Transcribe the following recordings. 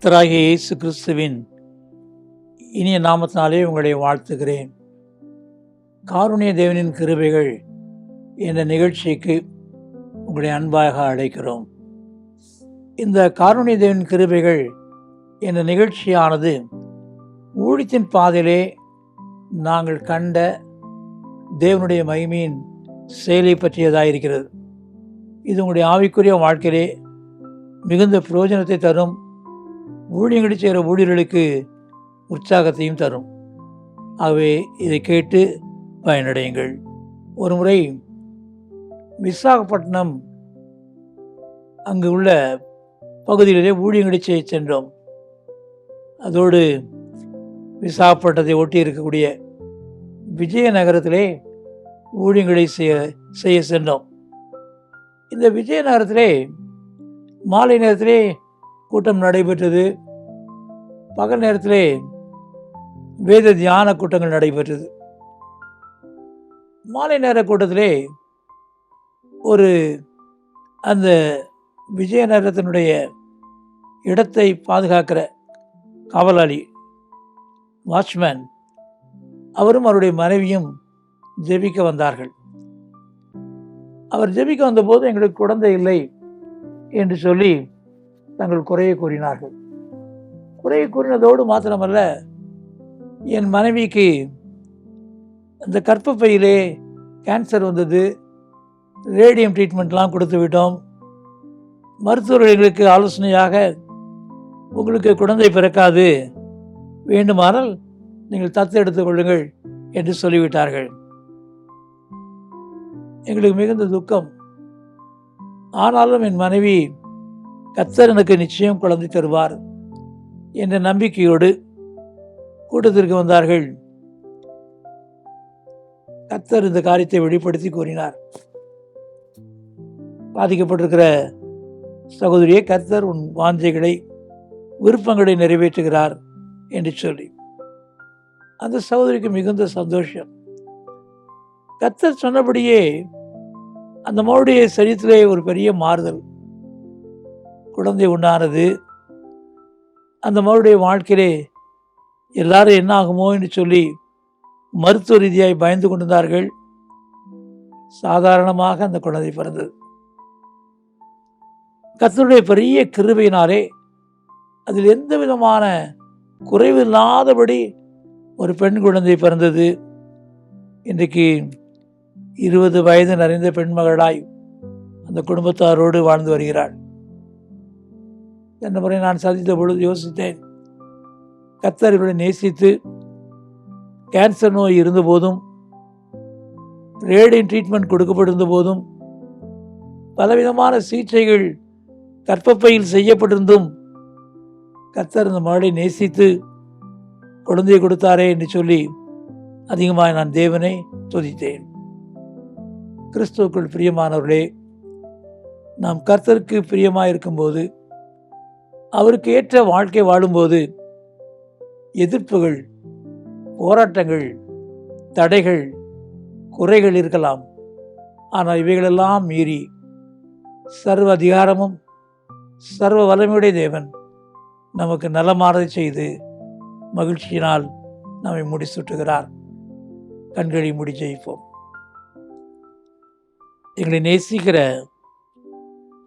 கர்த்தராகிய இயேசு கிறிஸ்துவின் இனிய நாமத்தினாலே உங்களை வாழ்த்துகிறேன். காருண்ய தேவனின் கிருபைகள் என்ற நிகழ்ச்சிக்கு உங்களை அன்பாக அழைக்கிறோம். இந்த காருண்ய தேவனின் கிருபைகள் என்ற நிகழ்ச்சியானது ஊழியத்தின் பாதையிலே நாங்கள் கண்ட தேவனுடைய மகிமையின் செயலை பற்றியதாக இருக்கிறது. இது உங்களுடைய ஆவிக்குரிய வாழ்க்கையிலே மிகுந்த பிரயோஜனத்தை தரும். ஊழியங்களை செய்கிற ஊழியர்களுக்கு உற்சாகத்தையும் தரும். ஆகவே இதை கேட்டு பயனடையுங்கள். ஒரு முறை விசாகப்பட்டினம் அங்கு உள்ள பகுதிகளிலே ஊழியங்களை செய்ய சென்றோம். அதோடு விசாகப்பட்டினத்தை ஒட்டி இருக்கக்கூடிய விஜயநகரத்திலே ஊழியங்களை செய்ய சென்றோம். இந்த விஜயநகரத்திலே மாலை நேரத்திலே கூட்டம் நடைபெற்றது. பகல் நேரத்திலே வேத தியான கூட்டங்கள் நடைபெற்றது. மாலை நேர கூட்டத்திலே அந்த விஜயநகரத்தினுடைய இடத்தை பாதுகாக்கிற காவலாளி வாட்ச்மேன் அவரும் அவருடைய மனைவியும் ஜெபிக்க வந்தார்கள். அவர் ஜெபிக்க வந்தபோது எங்களுக்கு குழந்தை இல்லை என்று சொல்லி தங்கள் குறையை கூறினார்கள். குறையை கூறினதோடு மாத்திரமல்ல, என் மனைவிக்கு அந்த கர்ப்பப்பையிலே கேன்சர் வந்தது, ரேடியம் ட்ரீட்மெண்ட்லாம் கொடுத்து விட்டோம். மருத்துவர்கள் எங்களுக்கு ஆலோசனையாக உங்களுக்கு குழந்தை பிறக்காது, வேண்டுமானால் நீங்கள் தத்து எடுத்துக் கொள்ளுங்கள் என்று சொல்லிவிட்டார்கள். எங்களுக்கு மிகுந்த துக்கம். ஆனாலும் என் மனைவி கர்த்தர் எனக்கு நிச்சயம் குழந்தை தருவார் என்ற நம்பிக்கையோடு கூட்டத்திற்கு வந்தார்கள். கர்த்தர் இந்த காரியத்தை வெளிப்படுத்தி கூறினார். பாதிக்கப்பட்டிருக்கிற சகோதரியை கர்த்தர் உன் வாஞ்சைகளை விருப்பங்களை நிறைவேற்றுகிறார் என்று சொல்லி அந்த சகோதரிக்கு மிகுந்த சந்தோஷம். கர்த்தர் சொன்னபடியே அந்த மகளுடைய சரீரத்திலே ஒரு பெரிய மாறுதல், குழந்தை உண்டானது. அந்த மகளுடைய வாழ்க்கையிலே எல்லாரும் என்ன ஆகுமோ என்று சொல்லி மருத்துவ ரீதியாய் பயந்து கொண்டிருந்தார்கள். சாதாரணமாக அந்த குழந்தை பிறந்தது. கர்த்தருடைய பெரிய கிருபையினாலே அதில் எந்த விதமான குறைவு இல்லாதபடி ஒரு பெண் குழந்தை பிறந்தது. இன்றைக்கு 20 வயது நிறைந்த பெண்மகளாய் அந்த குடும்பத்தாரோடு வாழ்ந்து வருகிறாள். என்ற முறை நான் சந்தித்த பொழுது யோசித்தேன், கர்த்தர் இவர்களை நேசித்து கேன்சர் நோய் இருந்த போதும், ரேடியம் ட்ரீட்மெண்ட் கொடுக்கப்பட்டிருந்த போதும், பலவிதமான சிகிச்சைகள் கர்ப்பப்பையில் செய்யப்பட்டிருந்தும் கர்த்தர் இந்த மகளை நேசித்து குழந்தையை கொடுத்தாரே என்று சொல்லி அதிகமாக நான் தேவனை துதித்தேன். கிறிஸ்துவுக்குள் பிரியமானவர்களே, நாம் கர்த்தருக்கு பிரியமாக இருக்கும்போது, அவருக்கு ஏற்ற வாழ்க்கை வாழும்போது எதிர்ப்புகள், போராட்டங்கள், தடைகள், குறைகள் இருக்கலாம். ஆனால் இவைகளெல்லாம் மீறி சர்வ அதிகாரமும் சர்வ வல்லமையுடைய தேவன் நமக்கு நலமாறதை செய்து மகிழ்ச்சியினால் நம்மை முடிசூட்டுகிறார். கண்களை மூடி ஜெயிப்போம். எங்களை நேசிக்கிற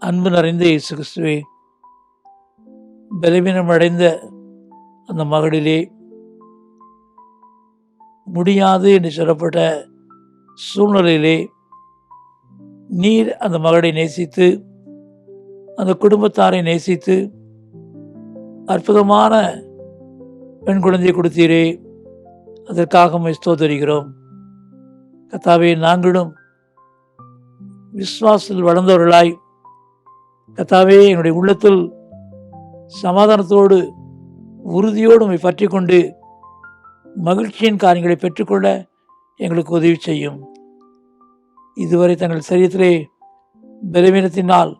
அன்பு நிறைந்த இயேசு கிறிஸ்துவே, பலவீனம் அடைந்த அந்த மகளிலே முடியாது என்று சொல்லப்பட்ட சூழ்நிலையிலே நீர் அந்த மகளை நேசித்து, அந்த குடும்பத்தாரை நேசித்து அற்புதமான பெண் குழந்தையை கொடுத்தீரே, அதற்காக ஸ்தோத்திரிக்கிறோம். கர்த்தாவே, நாங்களும் விசுவாசத்தில் வளர்ந்தவர்களாய், கர்த்தாவே, என்னுடைய உள்ளத்தில் சமாதானத்தோடு உறுதியோடு உம்மை பற்றி கொண்டு மகிழ்ச்சியின் காரியங்களை பெற்றுக்கொள்ள எங்களுக்கு உதவி செய்யும். இதுவரை தங்கள் சரீரத்திலே பலவீனத்தினால்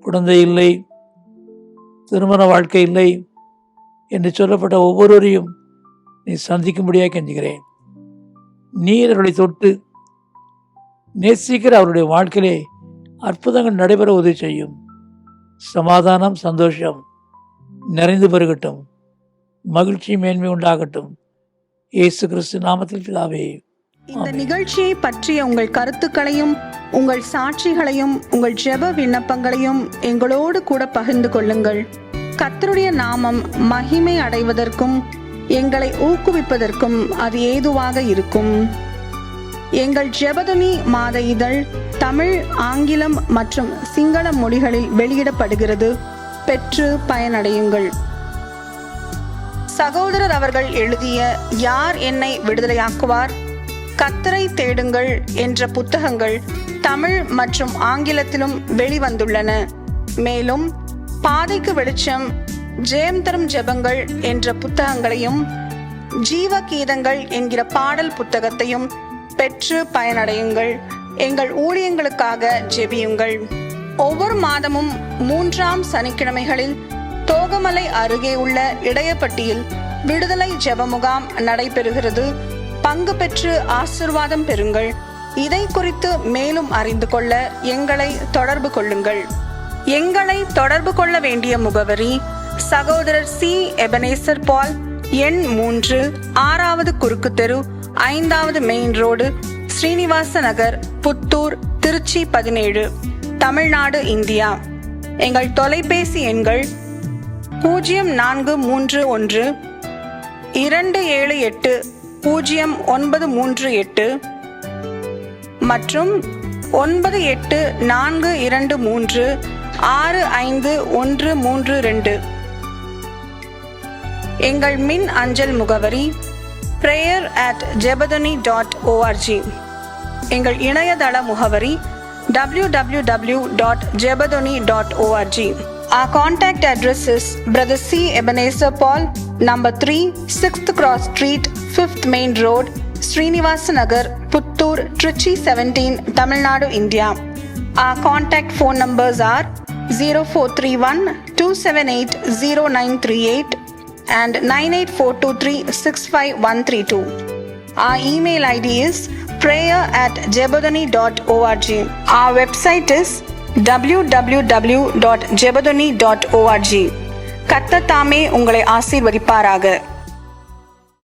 குழந்தை இல்லை, திருமண வாழ்க்கை இல்லை என்று சொல்லப்பட்ட ஒவ்வொருவரையும் நீ சந்திக்கும்படியாக கெஞ்சுகிறேன். நீர் அவர்களை தொட்டு நேசிக்கிற அவருடைய வாழ்க்கையிலே அற்புதங்கள் நடைபெற உதவி செய்யும். சமாதானம், சந்தோஷம் நிறைந்து பெருகட்டும், மகிழ்ச்சி மேன்மை உண்டாகட்டும். இயேசு கிறிஸ்து நாமத்தில் பிதாவே. இந்த நிகழ்ச்சியை பற்றிய உங்கள் கருத்துக்களையும் உங்கள் சாட்சிகளையும் உங்கள் ஜெப விண்ணப்பங்களையும் எங்களோடு கூட பகிர்ந்து கொள்ளுங்கள். கர்த்தருடைய நாமம் மகிமை அடைவதற்கும் எங்களை ஊக்குவிப்பதற்கும் அது ஏதுவாக இருக்கும். எங்கள் ஜெபதுனி மாத இதழ் தமிழ், ஆங்கிலம் மற்றும் சிங்கள மொழிகளில் வெளியிடப்படுகிறது. பெற்று பயனடையுங்கள். சகோதரர் அவர்கள் எழுதிய யார் என்னை விடுதலையாக்குவார், கர்த்தரை தேடுங்கள் என்ற புத்தகங்கள் தமிழ் மற்றும் ஆங்கிலத்திலும் வெளிவந்துள்ளன. மேலும் பாதைக்கு வெளிச்சம், ஜெயம் தரும் ஜெபங்கள் என்ற புத்தகங்களையும் ஜீவ கீதங்கள் என்கிற பாடல் புத்தகத்தையும் பெற்று பயனடையுங்கள். எங்கள் ஊழியங்களுக்காக ஜெபியுங்கள். ஒவ்வொரு மாதமும் 3ஆம் சனிக்கிழமைகளில் தோகமலை அருகே உள்ள இடையப்பட்டியில் விடுதலை ஜெப முகாம் நடைபெறுகிறது. பங்கு பெற்று ஆசீர்வாதம் பெறுங்கள். இதை குறித்து மேலும் அறிந்து கொள்ள எங்களை தொடர்பு கொள்ளுங்கள். எங்களை தொடர்பு கொள்ள வேண்டிய முகவரி: சகோதரர் சி. எபனேசர் பால், எண் 3, 6வது குறுக்கு தெரு, 5வது மெயின் ரோடு, ஸ்ரீனிவாச நகர், புத்தூர், திருச்சி 17, தமிழ்நாடு, இந்தியா. எங்கள் தொலைபேசி எண்கள் 0431 278 0938 மற்றும் 9842 65132. எங்கள் மின் அஞ்சல் முகவரி prayer@jebadani.org. எங்கள் இணையதள முகவரி www.jebadani.org. Our contact address is Brother C. Ebenezer Paul, number 3, 6th Cross Street, 5th Main Road, Srinivasa Nagar, Puttur, Trichy 17, Tamil Nadu, India. Our contact phone numbers are 0431 278 0938 and 98423 Our email ID is prayer@jebadani.org. Our website is www.jebadani.org. கர்த்தர் தாமே உங்களை ஆசீர்வதிப்பாராக.